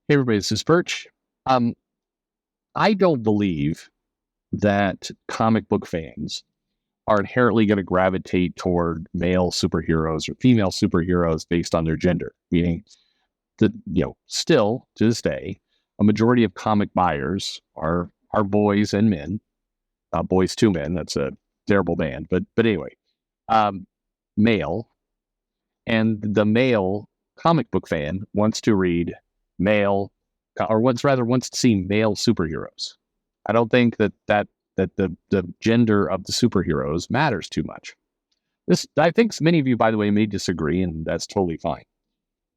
Hey everybody, this is Perch. Um, I don't believe that comic book fans are inherently going to gravitate toward male superheroes or female superheroes based on their gender. Meaning that, still to this day, a majority of comic buyers are boys and men, boys to men. That's a terrible band, but anyway, um, male, and the male comic book fan wants to read male, or wants to see male superheroes. I don't think that the gender of the superheroes matters too much. This, I think, many of you, by the way, may disagree, and that's totally fine.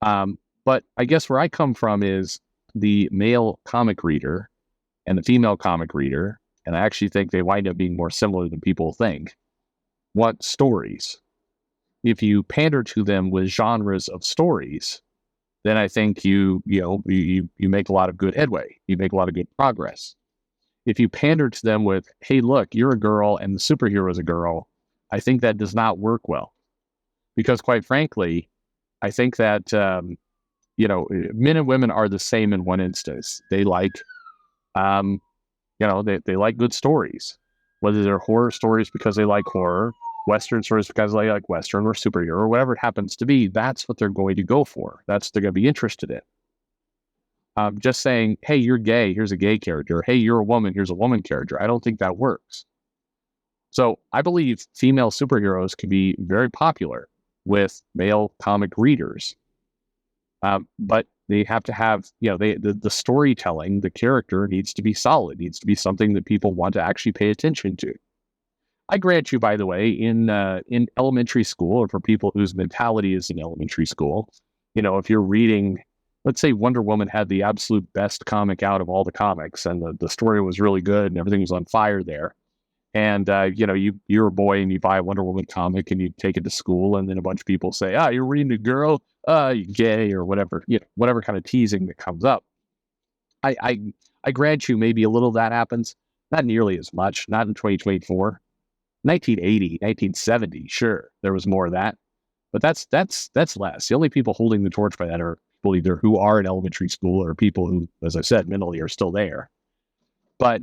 But I guess where I come from is the male comic reader and the female comic reader, and I actually think they wind up being more similar than people think. Want stories. If you pander to them with genres of stories, then I think you make a lot of good headway. You make a lot of good progress. If you pander to them with, "Hey, look, you're a girl and the superhero is a girl," I think that does not work well, because quite frankly, I think that men and women are the same in one instance. They like they like good stories, whether they're horror stories because they like horror, Western stories because they like Western, or superhero, or whatever it happens to be. That's what they're going to go for. That's what they're going to be interested in. Just saying, "Hey, you're gay, here's a gay character. Hey, you're a woman, here's a woman character." I don't think that works. So I believe female superheroes can be very popular with male comic readers. But they have to have, the storytelling, the character needs to be solid, needs to be something that people want to actually pay attention to. I grant you, by the way, in elementary school, or for people whose mentality is in elementary school, if you're reading, let's say Wonder Woman had the absolute best comic out of all the comics, and the story was really good and everything was on fire there. And, you're a boy and you buy a Wonder Woman comic and you take it to school, and then a bunch of people say, "Ah, you're reading a girl, you gay," or whatever, whatever kind of teasing that comes up. I grant you maybe a little of that happens, not nearly as much, not in 2024. 1980, 1970, sure, there was more of that, but that's less. The only people holding the torch by that are people either who are in elementary school or people who, as I said, mentally are still there. But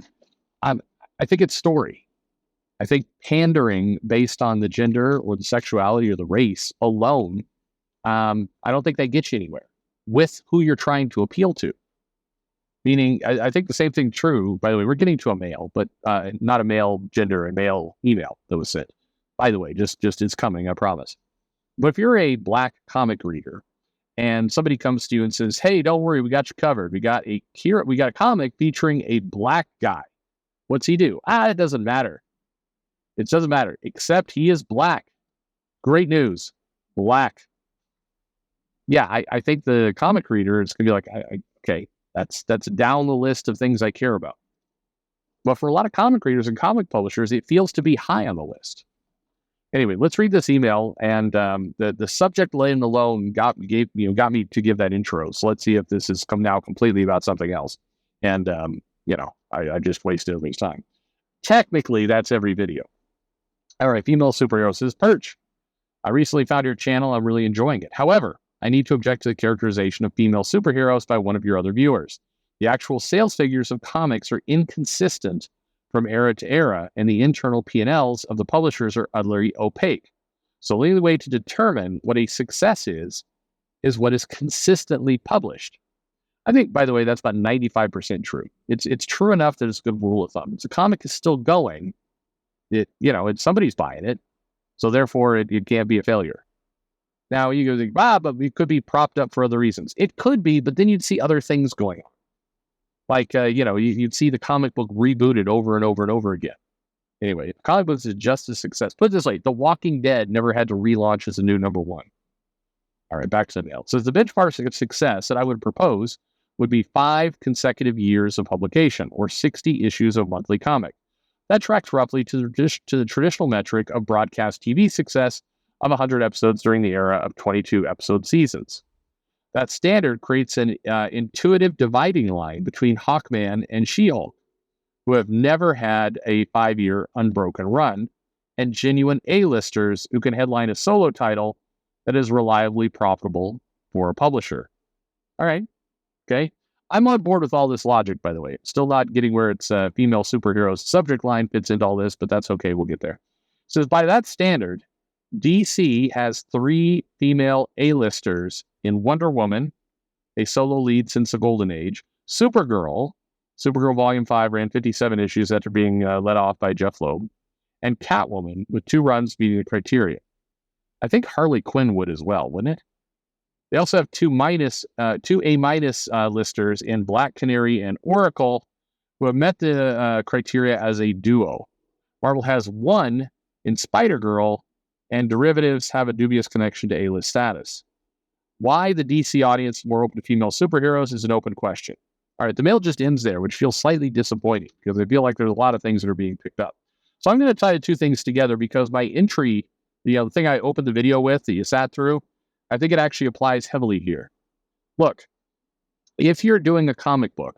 I think it's story. I think pandering based on the gender or the sexuality or the race alone, I don't think that gets you anywhere with who you're trying to appeal to. Meaning, I think the same thing true. By the way, we're getting to a male, but not a male gender and male email that was sent. By the way, just it's coming, I promise. But if you're a black comic reader and somebody comes to you and says, "Hey, don't worry, we got you covered. We got a comic featuring a black guy. What's he do?" It doesn't matter. It doesn't matter, except he is black. Great news. Black. Yeah, I think the comic reader is going to be like, okay, that's down the list of things I care about. But for a lot of comic readers and comic publishers, it feels to be high on the list. Anyway, let's read this email. And the subject line alone got me to give that intro. So let's see if this has come now completely about something else. And, I just wasted everybody's time. Technically, that's every video. All right, female superhero says, "Perch, I recently found your channel. I'm really enjoying it. However, I need to object to the characterization of female superheroes by one of your other viewers. The actual sales figures of comics are inconsistent from era to era, and the internal P&Ls of the publishers are utterly opaque. So the only way to determine what a success is what is consistently published." I think, by the way, that's about 95% true. It's true enough that it's a good rule of thumb. If the comic is still going, somebody's buying it, so therefore it can't be a failure. Now you go think, but it could be propped up for other reasons. It could be, but then you'd see other things going on. Like, you'd see the comic book rebooted over and over and over again. Anyway, if comic books is just a success, put it this way, The Walking Dead never had to relaunch as a new number one. All right, back to the mail. So the benchmark of success that I would propose would be 5 consecutive years of publication, or 60 issues of monthly comic. That tracks roughly to the traditional metric of broadcast TV success of 100 episodes during the era of 22 episode seasons. That standard creates an intuitive dividing line between Hawkman and She-Hulk, who have never had a 5-year unbroken run, and genuine A-listers who can headline a solo title that is reliably profitable for a publisher. All right, okay. I'm on board with all this logic, by the way. Still not getting where it's female superheroes subject line fits into all this, but that's okay. We'll get there. So by that standard, DC has 3 female A-listers in Wonder Woman, a solo lead since the Golden Age, Supergirl Volume 5 ran 57 issues after being let off by Jeff Loeb, and Catwoman with 2 runs meeting the criteria. I think Harley Quinn would as well, wouldn't it? They also have 2 A- listers in Black Canary and Oracle, who have met the criteria as a duo. Marvel has 1 in Spider-Girl, and derivatives have a dubious connection to A-list status. Why the DC audience is more open to female superheroes is an open question. All right, the mail just ends there, which feels slightly disappointing because I feel like there's a lot of things that are being picked up. So I'm going to tie the 2 things together because my entry, the thing I opened the video with that you sat through, I think it actually applies heavily here. Look, if you're doing a comic book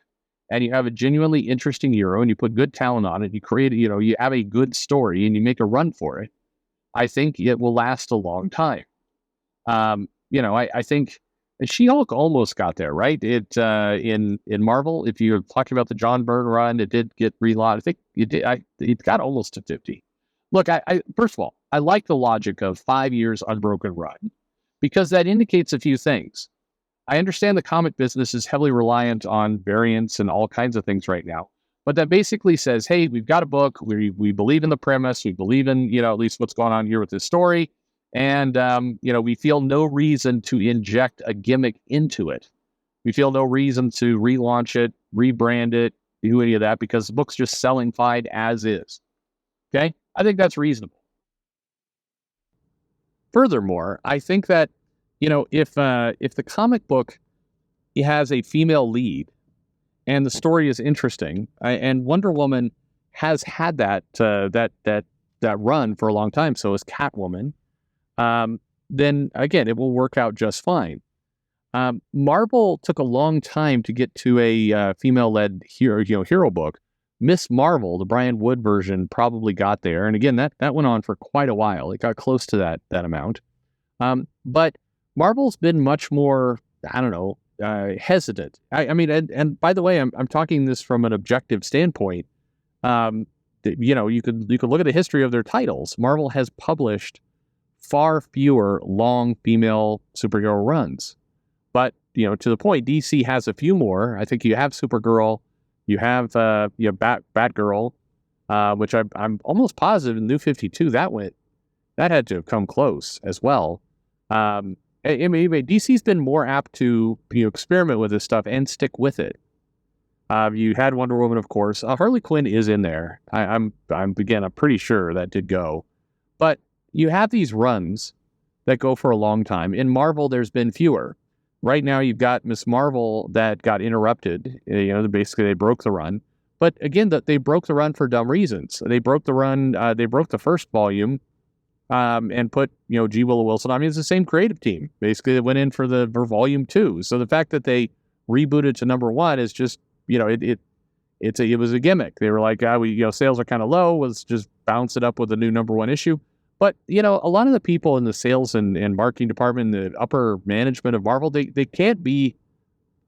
and you have a genuinely interesting hero and you put good talent on it, you create, you have a good story and you make a run for it, I think it will last a long time. I think She-Hulk almost got there, right? It in Marvel, if you're talking about the John Byrne run, it did get relaunched. I think it got almost to 50. Look, I first of all, I like the logic of 5 years unbroken run because that indicates a few things. I understand the comic business is heavily reliant on variants and all kinds of things right now, but that basically says, hey, we've got a book, we believe in the premise, we believe in at least what's going on here with this story. And, we feel no reason to inject a gimmick into it. We feel no reason to relaunch it, rebrand it, do any of that because the book's just selling fine as is. Okay? I think that's reasonable. Furthermore, I think that, if the comic book has a female lead and the story is interesting, and Wonder Woman has had that run for a long time, so is Catwoman. Then again, it will work out just fine. Marvel took a long time to get to a female-led hero book. Miss Marvel, the Brian Wood version, probably got there, and again, that went on for quite a while. It got close to that amount. But Marvel's been much more, hesitant. I mean, and by the way, I'm talking this from an objective standpoint. You could look at the history of their titles. Marvel has published far fewer long female superhero runs. But, to the point, DC has a few more. I think you have Supergirl, you have Batgirl, which I'm almost positive in New 52 that had to have come close as well. DC's been more apt to experiment with this stuff and stick with it. You had Wonder Woman, of course. Harley Quinn is in there. I'm pretty sure that did go, but you have these runs that go for a long time. In Marvel, there's been fewer. Right now, you've got Miss Marvel that got interrupted. Basically, they broke the run. But again, they broke the run for dumb reasons. They broke the run. They broke the first volume and put, G. Willow Wilson. I mean, it's the same creative team. Basically, they went in for volume 2. So the fact that they rebooted to number 1 is just, it was a gimmick. They were like, sales are kind of low. Let's just bounce it up with a new number 1 issue. But, a lot of the people in the sales and marketing department, the upper management of Marvel, they can't be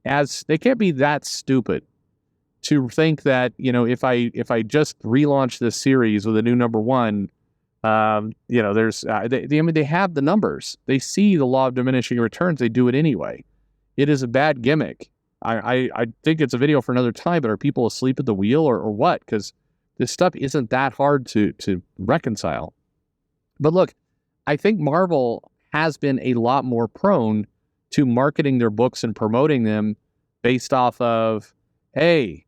that stupid to think that, if I just relaunch this series with a new number 1, there's, they have the numbers. They see the law of diminishing returns. They do it anyway. It is a bad gimmick. I think it's a video for another time, but are people asleep at the wheel or what? Because this stuff isn't that hard to reconcile. But look, I think Marvel has been a lot more prone to marketing their books and promoting them based off of, hey,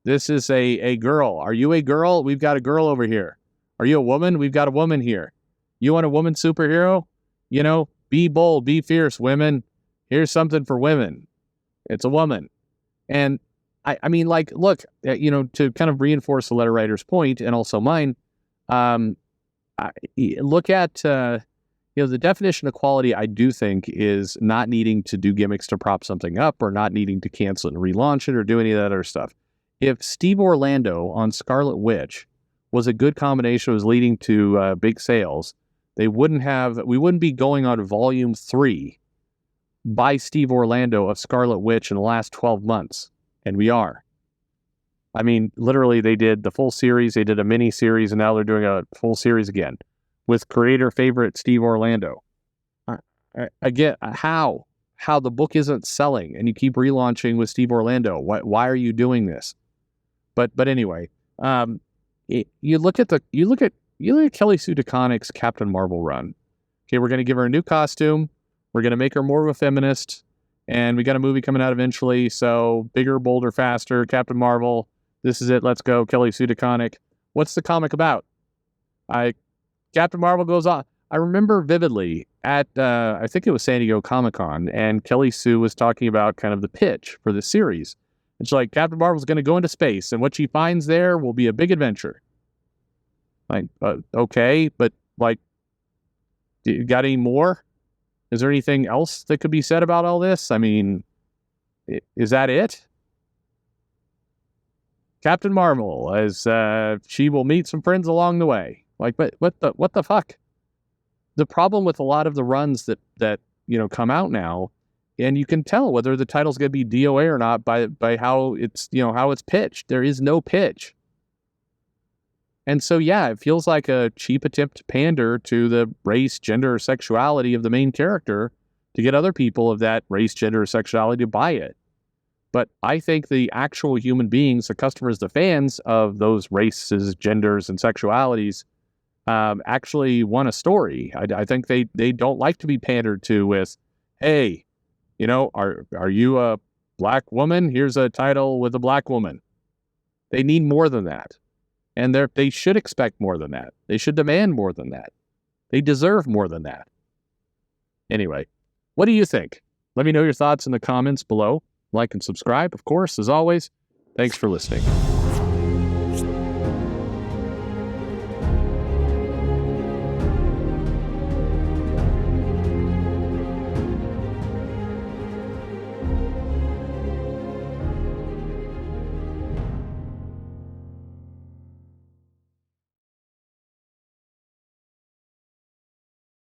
this is a girl. Are you a girl? We've got a girl over here. Are you a woman? We've got a woman here. You want a woman superhero? Be bold, be fierce, women. Here's something for women. It's a woman. And I mean, look, to kind of reinforce the letter writer's point and also mine, look at, the definition of quality, I do think, is not needing to do gimmicks to prop something up or not needing to cancel it and relaunch it or do any of that other stuff. If Steve Orlando on Scarlet Witch was a good combination, was leading to big sales, we wouldn't be going on volume 3 by Steve Orlando of Scarlet Witch in the last 12 months. And we are. I mean, literally, they did the full series, they did a mini series, and now they're doing a full series again with creator favorite Steve Orlando. I get how the book isn't selling, and you keep relaunching with Steve Orlando. Why are you doing this? But anyway, you look at Kelly Sue DeConnick's Captain Marvel run. Okay, we're going to give her a new costume. We're going to make her more of a feminist, and we got a movie coming out eventually. So bigger, bolder, faster. Captain Marvel. This is it. Let's go, Kelly Sue DeConnick. What's the comic about? Captain Marvel goes on. I remember vividly at, I think it was San Diego Comic-Con, and Kelly Sue was talking about kind of the pitch for the series. And she's like, Captain Marvel's going to go into space, and what she finds there will be a big adventure. Like, okay, but like, you got any more? Is there anything else that could be said about all this? I mean, is that it? Captain Marvel, as she will meet some friends along the way. Like, but what the fuck? The problem with a lot of the runs that come out now, and you can tell whether the title's going to be DOA or not by how it's how it's pitched. There is no pitch, and so yeah, it feels like a cheap attempt to pander to the race, gender, or sexuality of the main character to get other people of that race, gender, or sexuality to buy it. But I think the actual human beings, the customers, the fans of those races, genders, and sexualities actually want a story. I think they don't like to be pandered to with, hey, are you a black woman? Here's a title with a black woman. They need more than that. And they should expect more than that. They should demand more than that. They deserve more than that. Anyway, what do you think? Let me know your thoughts in the comments below. Like and subscribe, of course, as always. Thanks for listening.